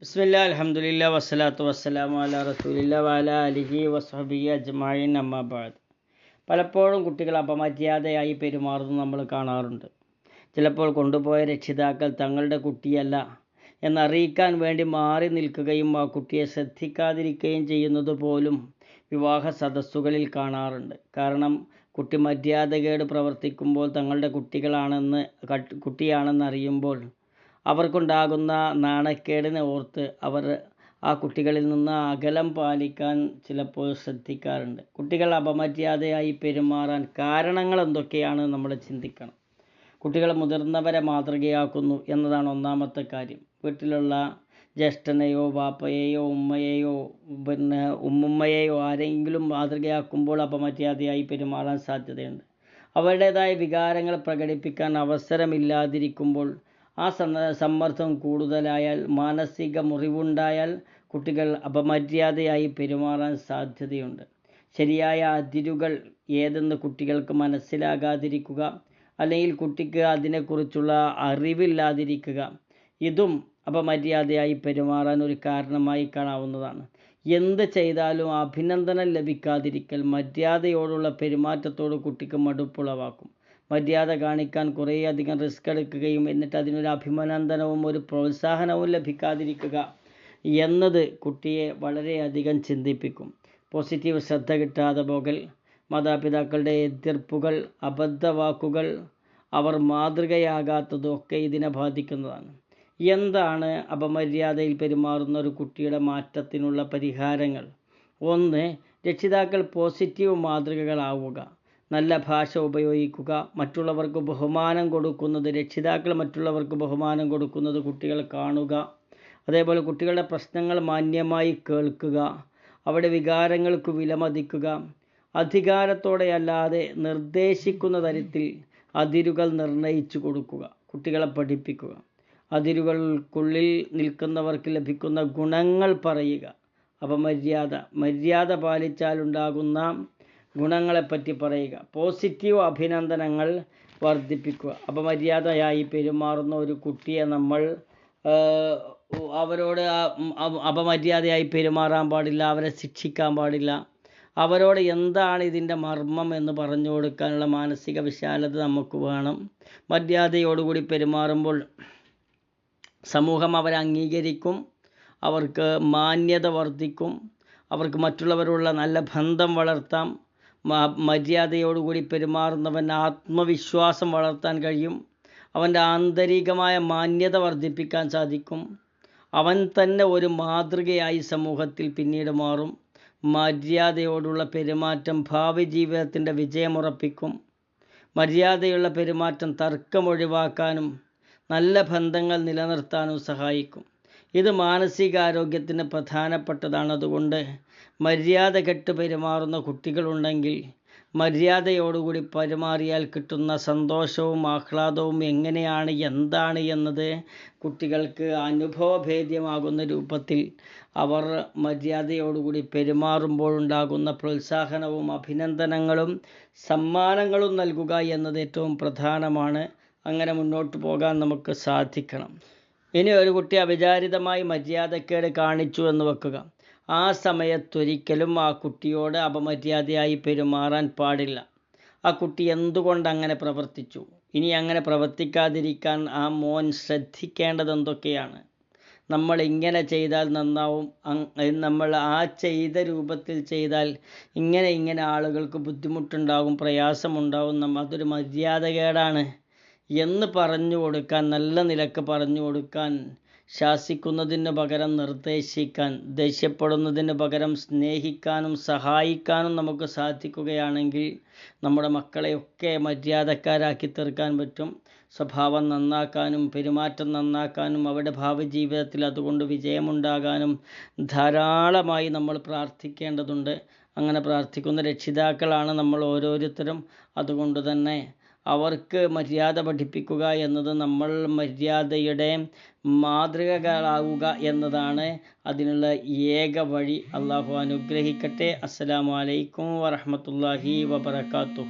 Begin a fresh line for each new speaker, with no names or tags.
ബിസ്മില്ലാ അൽഹംദുലില്ലാ വസ്സലാത്തു വസ്സലാമു അലാ റസൂലില്ലാ വഅലാ അലിഹി വസ്ഹബിഹി അജ്മഈൻ അമ്മാ ബഅദ്. പലപ്പോഴും കുട്ടികൾ അപമര്യാദയായി പെരുമാറുന്നത് നമ്മൾ കാണാറുണ്ട്. ചിലപ്പോൾ കൊണ്ടുപോയ രക്ഷിതാക്കൾ തങ്ങളുടെ കുട്ടിയല്ല എന്നറിയിക്കാൻ വേണ്ടി മാറി നിൽക്കുകയും ആ കുട്ടിയെ ശ്രദ്ധിക്കാതിരിക്കുകയും ചെയ്യുന്നത് പോലും വിവാഹ സദസ്സുകളിൽ കാണാറുണ്ട്. കാരണം കുട്ടി മര്യാദകേട് പ്രവർത്തിക്കുമ്പോൾ തങ്ങളുടെ കുട്ടിയാണെന്നറിയുമ്പോൾ അവർക്കുണ്ടാകുന്ന നാണക്കേടിനെ ഓർത്ത് അവർ ആ കുട്ടികളിൽ നിന്ന് അകലം പാലിക്കാൻ ചിലപ്പോൾ ശ്രദ്ധിക്കാറുണ്ട്. കുട്ടികൾ അപമര്യാദയായി പെരുമാറാൻ കാരണങ്ങൾ എന്തൊക്കെയാണ് നമ്മൾ ചിന്തിക്കണം. കുട്ടികൾ മുതിർന്നവരെ മാതൃകയാക്കുന്നു എന്നതാണ് ഒന്നാമത്തെ കാര്യം. വീട്ടിലുള്ള ജ്യേഷ്ഠനെയോ ബാപ്പയെയോ ഉമ്മയെയോ ഉമ്മുമ്മയെയോ ആരെങ്കിലും മാതൃകയാക്കുമ്പോൾ അപമര്യാദയായി പെരുമാറാൻ സാധ്യതയുണ്ട്. അവരുടേതായ വികാരങ്ങൾ പ്രകടിപ്പിക്കാൻ അവസരമില്ലാതിരിക്കുമ്പോൾ ആ സമ്മർദ്ദം കൂടുതലായാൽ, മാനസിക മുറിവുണ്ടായാൽ കുട്ടികൾ അപമര്യാദയായി പെരുമാറാൻ സാധ്യതയുണ്ട്. ശരിയായ അതിരുകൾ ഏതെന്ന് കുട്ടികൾക്ക് മനസ്സിലാകാതിരിക്കുക, അല്ലെങ്കിൽ കുട്ടിക്ക് അതിനെക്കുറിച്ചുള്ള അറിവില്ലാതിരിക്കുക, ഇതും അപമര്യാദയായി പെരുമാറാൻ ഒരു കാരണമായി കാണാവുന്നതാണ്. എന്ത് ചെയ്താലും അഭിനന്ദനം ലഭിക്കാതിരിക്കൽ മര്യാദയോടുള്ള പെരുമാറ്റത്തോട് കുട്ടിക്ക് മടുപ്പുളവാക്കും. മര്യാദ കാണിക്കാൻ കുറേയധികം റിസ്ക് എടുക്കുകയും എന്നിട്ട് അതിനൊരു അഭിനന്ദനവും ഒരു പ്രോത്സാഹനവും ലഭിക്കാതിരിക്കുക എന്നത് കുട്ടിയെ വളരെയധികം ചിന്തിപ്പിക്കും. പോസിറ്റീവ് ശ്രദ്ധ കിട്ടാതെ പോകൽ, മാതാപിതാക്കളുടെ എതിർപ്പുകൾ, അബദ്ധവാക്കുകൾ, അവർ മാതൃകയാകാത്തതൊക്കെ ഇതിനെ ബാധിക്കുന്നതാണ്. എന്താണ് അപമര്യാദയിൽ പെരുമാറുന്ന ഒരു കുട്ടിയുടെ മാറ്റത്തിനുള്ള പരിഹാരങ്ങൾ? 1. രക്ഷിതാക്കൾ പോസിറ്റീവ് മാതൃകകളാവുക. നല്ല ഭാഷ ഉപയോഗിക്കുക. രക്ഷിതാക്കൾ മറ്റുള്ളവർക്ക് ബഹുമാനം കൊടുക്കുന്നത് കുട്ടികൾ കാണുക. അതേപോലെ കുട്ടികളുടെ പ്രശ്നങ്ങൾ മാന്യമായി കേൾക്കുക. അവരുടെ വികാരങ്ങൾക്ക് വിലമതിക്കുക. അധികാരത്തോടെയല്ലാതെ നിർദ്ദേശിക്കുന്ന തരത്തിൽ അതിരുകൾ നിർണയിച്ചു കൊടുക്കുക. കുട്ടികളെ പഠിപ്പിക്കുക. അതിരുകൾക്കുള്ളിൽ നിൽക്കുന്നവർക്ക് ലഭിക്കുന്ന ഗുണങ്ങൾ പറയുക. മര്യാദ പാലിച്ചാലുണ്ടാകുന്ന ഗുണങ്ങളെപ്പറ്റി പറയുക. പോസിറ്റീവ് അഭിനന്ദനങ്ങൾ വർദ്ധിപ്പിക്കുക. അപമര്യാദയായി പെരുമാറുന്ന ഒരു കുട്ടിയെ നമ്മൾ അവരോട് അപമര്യാദയായി പെരുമാറാൻ പാടില്ല, അവരെ ശിക്ഷിക്കാൻ പാടില്ല. അവരോട് എന്താണ് ഇതിൻ്റെ മർമ്മം എന്ന് പറഞ്ഞു കൊടുക്കാനുള്ള മാനസിക വിശാലത നമുക്ക് വേണം. മര്യാദയോടുകൂടി പെരുമാറുമ്പോൾ സമൂഹം അവരെ അംഗീകരിക്കും, അവർക്ക് മാന്യത വർദ്ധിക്കും, അവർക്ക് മറ്റുള്ളവരുള്ള നല്ല ബന്ധം വളർത്താം. മര്യാദയോടുകൂടി പെരുമാറുന്നവൻ ആത്മവിശ്വാസം വളർത്താൻ കഴിയും. അവൻ്റെ ആന്തരികമായ മാന്യത വർദ്ധിപ്പിക്കാൻ സാധിക്കും. അവൻ തന്നെ ഒരു മാതൃകയായി സമൂഹത്തിൽ പിന്നീട് മാറും. മര്യാദയോടുള്ള പെരുമാറ്റം ഭാവി ജീവിതത്തിൻ്റെ വിജയമുറപ്പിക്കും. മര്യാദയുള്ള പെരുമാറ്റം തർക്കം ഒഴിവാക്കാനും നല്ല ബന്ധങ്ങൾ നിലനിർത്താനും സഹായിക്കും. ഇത് മാനസികാരോഗ്യത്തിന് പ്രധാനപ്പെട്ടതാണ്. അതുകൊണ്ട് മര്യാദ കെട്ട് പെരുമാറുന്ന കുട്ടികളുണ്ടെങ്കിൽ മര്യാദയോടുകൂടി പെരുമാറിയാൽ കിട്ടുന്ന സന്തോഷവും ആഹ്ലാദവും എന്താണ് എന്നത് കുട്ടികൾക്ക് അനുഭവഭേദ്യമാകുന്ന രൂപത്തിൽ അവർ മര്യാദയോടുകൂടി പെരുമാറുമ്പോഴുണ്ടാകുന്ന പ്രോത്സാഹനവും അഭിനന്ദനങ്ങളും സമ്മാനങ്ങളും നൽകുക എന്നത് ഏറ്റവും പ്രധാനമാണ്. അങ്ങനെ മുന്നോട്ട് പോകാൻ നമുക്ക് സാധിക്കണം. ഇനി ഒരു കുട്ടി അവിചാരിതമായി മര്യാദക്കേട് കാണിച്ചു എന്ന് വെക്കുക. ആ സമയത്തൊരിക്കലും ആ കുട്ടിയോട് അപമര്യാദയായി പെരുമാറാൻ പാടില്ല. ആ കുട്ടി എന്തുകൊണ്ട് അങ്ങനെ പ്രവർത്തിച്ചു, ഇനി അങ്ങനെ പ്രവർത്തിക്കാതിരിക്കാൻ ആ മോൻ ശ്രദ്ധിക്കേണ്ടത് എന്തൊക്കെയാണ്? നമ്മൾ ഇങ്ങനെ ചെയ്താൽ നന്നാവും, നമ്മൾ ആ ചെയ്ത രൂപത്തിൽ ചെയ്താൽ ഇങ്ങനെ ആളുകൾക്ക് ബുദ്ധിമുട്ടുണ്ടാകും, പ്രയാസമുണ്ടാകും, അതൊരു മര്യാദകേടാണ് എന്ന് പറഞ്ഞു കൊടുക്കാൻ, നല്ല നിലക്ക് പറഞ്ഞു കൊടുക്കാൻ, ശാസിക്കുന്നതിന് പകരം നിർദ്ദേശിക്കാൻ, ദേഷ്യപ്പെടുന്നതിന് പകരം സ്നേഹിക്കാനും സഹായിക്കാനും നമുക്ക് സാധിക്കുകയാണെങ്കിൽ നമ്മുടെ മക്കളെയൊക്കെ മര്യാദക്കാരാക്കി തീർക്കാൻ പറ്റും. സ്വഭാവം നന്നാക്കാനും പെരുമാറ്റം നന്നാക്കാനും അവരുടെ ഭാവി ജീവിതത്തിൽ അതുകൊണ്ട് വിജയമുണ്ടാകാനും ധാരാളമായി നമ്മൾ പ്രാർത്ഥിക്കേണ്ടതുണ്ട്. അങ്ങനെ പ്രാർത്ഥിക്കുന്ന രക്ഷിതാക്കളാണ് നമ്മൾ ഓരോരുത്തരും. അതുകൊണ്ട് തന്നെ അവർക്ക് മര്യാദ പഠിപ്പിക്കുക എന്നത് നമ്മൾ മര്യാദയുടെ മാതൃകകളാവുക എന്നതാണ് അതിനുള്ള ഏക വഴി. അള്ളാഹു അനുഗ്രഹിക്കട്ടെ. അസ്സലാമു അലൈക്കും വറഹ്മത്തുള്ളാഹി വബറകാതുഹു.